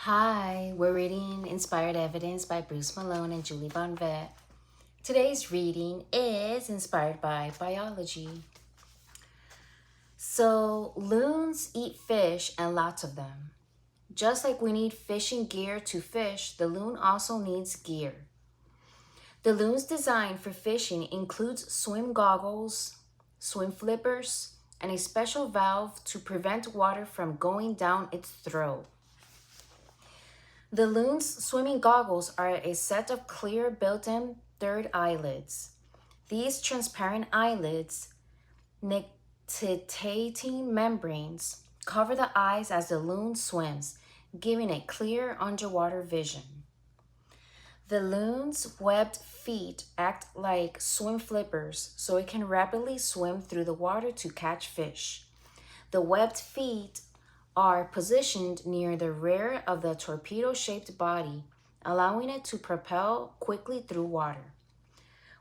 Hi, we're reading Inspired Evidence by Bruce Malone and Julie Von Vett. Today's reading is inspired by biology. So, loons eat fish and lots of them. Just like we need fishing gear to fish, the loon also needs gear. The loon's design for fishing includes swim goggles, swim flippers, and a special valve to prevent water from going down its throat. The loon's swimming goggles are a set of clear built-in third eyelids. These transparent eyelids, nictitating membranes, cover the eyes as the loon swims, giving a clear underwater vision. The loon's webbed feet act like swim flippers, so it can rapidly swim through the water to catch fish. The webbed feet are positioned near the rear of the torpedo-shaped body, allowing it to propel quickly through water.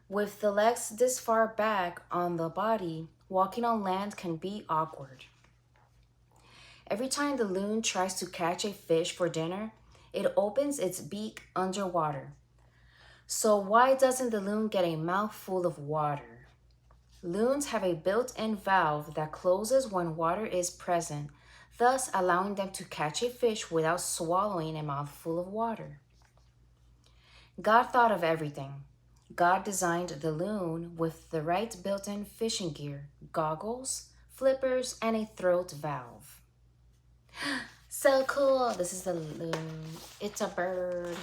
With the legs this far back on the body, walking on land can be awkward. Every time the loon tries to catch a fish for dinner, it opens its beak underwater. So why doesn't the loon get a mouthful of water? Loons have a built-in valve that closes when water is present, thus allowing them to catch a fish without swallowing a mouthful of water. God thought of everything. God designed the loon with the right built-in fishing gear, goggles, flippers, and a throat valve. So cool. This is the loon. It's a bird.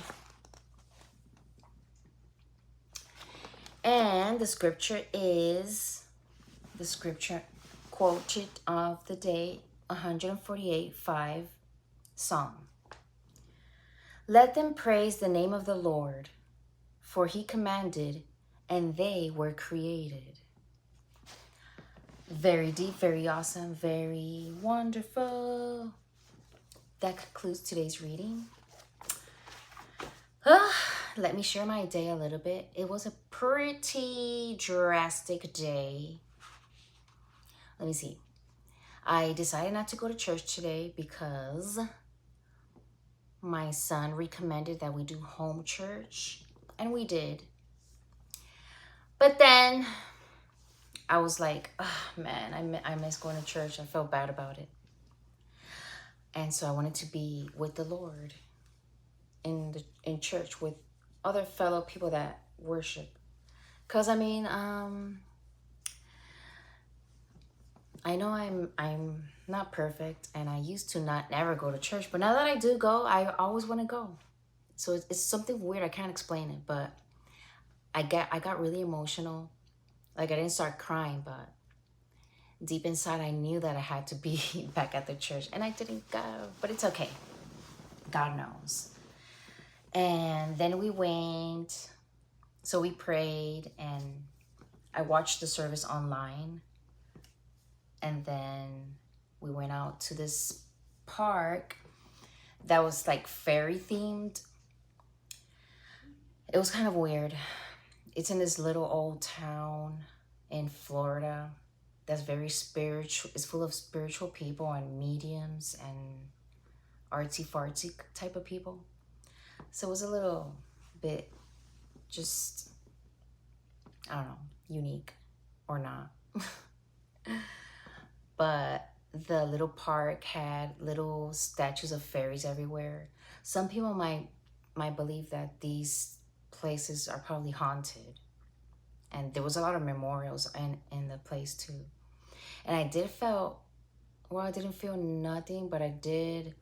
And the scripture is the scripture quoted of the day, 148:5 Psalm. Let them praise the name of the Lord, for he commanded, and they were created. Very deep, very awesome, very wonderful. That concludes today's reading. Let me share my day a little bit. It was a pretty drastic day. Let me see. I decided not to go to church today because my son recommended that we do home church, and we did. But then I was like, oh, man, I miss going to church. I felt bad about it. And so I wanted to be with the Lord in church with other fellow people that worship. Because I mean, I know I'm not perfect, and I used to never go to church, but now that I do go, I always want to go. So it's something weird. I can't explain it, but I got really emotional. Like, I didn't start crying, but deep inside I knew that I had to be back at the church, and I didn't go, but it's okay. God knows. And then we went, so we prayed, and I watched the service online. And then we went out to this park that was like fairy themed. It was kind of weird. It's in this little old town in Florida that's very spiritual. It's full of spiritual people and mediums and artsy-fartsy type of people. So it was a little bit just, I don't know, unique or not. But the little park had little statues of fairies everywhere. Some people might believe that these places are probably haunted. And there was a lot of memorials in the place too. And I didn't feel nothing, but I did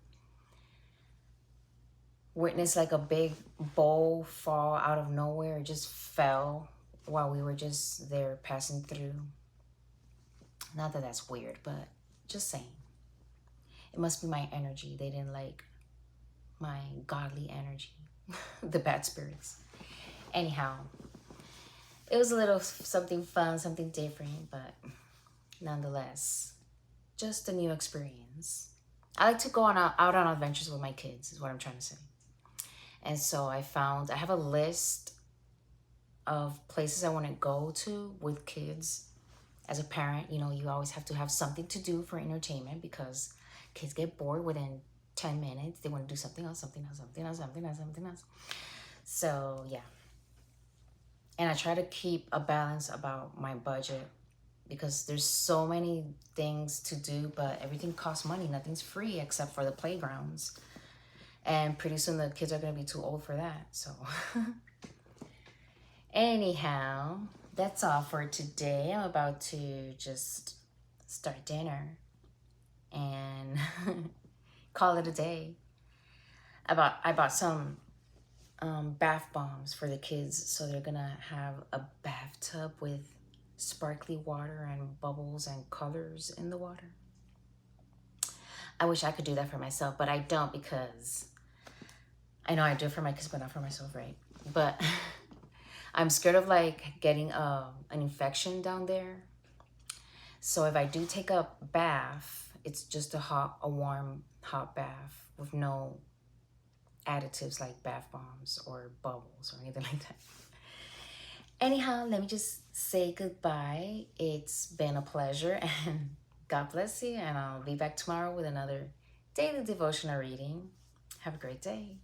witness like a big bowl fall out of nowhere. It just fell while we were just there passing through. Not that that's weird, but just saying. It must be my energy. They didn't like my godly energy, the bad spirits. Anyhow, it was a little something fun, something different, but nonetheless, just a new experience. I like to go out on adventures with my kids, is what I'm trying to say. And so I have a list of places I want to go to with kids. As a parent, you know, you always have to have something to do for entertainment because kids get bored within 10 minutes. They want to do something else, something else, something else, something else, something else. So yeah. And I try to keep a balance about my budget because there's so many things to do, but everything costs money. Nothing's free except for the playgrounds. And pretty soon the kids are going to be too old for that. So anyhow, that's all for today. I'm about to just start dinner and call it a day. I bought some bath bombs for the kids, so they're gonna have a bathtub with sparkly water and bubbles and colors in the water. I wish I could do that for myself, but I don't, because I know I do it for my kids, but not for myself, right? But I'm scared of like getting an infection down there. So if I do take a bath, it's just a warm hot bath with no additives like bath bombs or bubbles or anything like that. Anyhow, let me just say goodbye. It's been a pleasure, and God bless you, and I'll be back tomorrow with another daily devotional reading. Have a great day.